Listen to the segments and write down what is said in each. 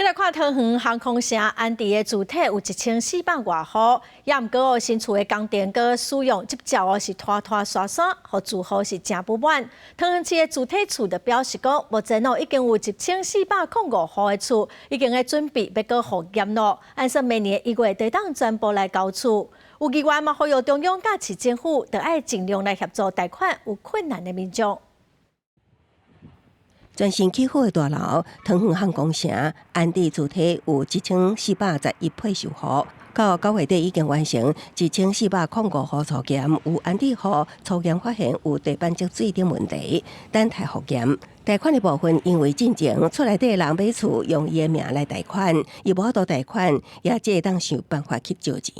今日看桃园航空城安置的主体有1400多户，也毋过新厝的供电阁使用接照是拖拖刷刷，互住户是真不满。桃园市的主体处就表示讲，目前已经有1405户的厝已经在准备要搁复验咯，按说明年1月就当全部来交厝。有议员嘛呼吁中央甲市政府，就要尽量来协助贷款有困难的民众。全新起好的大楼，桃园航空城安置主体有1411配售户，到9月底已经完成1405户初检，有安置户初检发现有地板积水等问题，等待复检。贷款的部分，因为进前厝内底人买厝用伊的名来贷款，伊无法度贷款，也只会当想办法去借钱。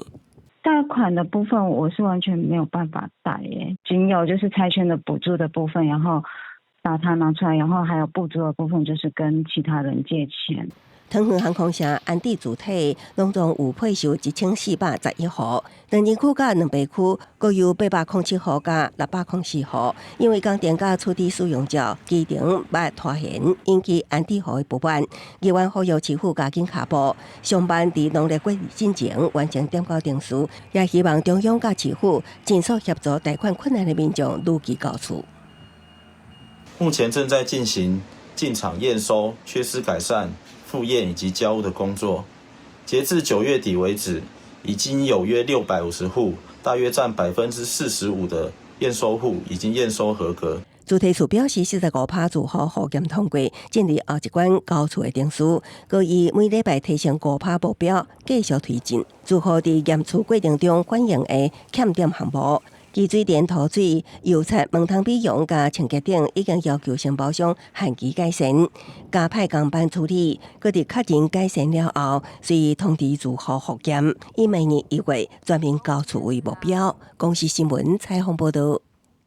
贷款的部分我是完全没有办法贷耶，仅有就是拆迁的补助的部分，然后把它拿出来，然后还有不足的部分就是跟其他人借钱。桃园航空城安置主体拢总有配售1411户，两人区甲两北区各有807户甲604户。因为供电甲处理使用者机场捌拖延，引起安置户的不满。议员呼吁市府加紧下步，上班伫农历过日之前完成点交定数，也希望中央甲市府尽速协助贷款困难的民众如期交厝。目前正在进行进场验收、缺失改善、复验以及交屋的工作。截至9月底为止，已经有约650户，大约占45%的验收户已经验收合格。主体处表示，45%住户复检通过，建立后一关交厝的定数，佮以每礼拜提升5%目标，继续推进。住户伫验厝过程中反映的欠点项目。基水电、土水、油漆、门窗美容甲清洁等，已经要求承包商限期改善，加派工班处理。佮伫确认改善了后，随通知住户复检，以明年1月全面交厝为目标。公视新闻采访报道。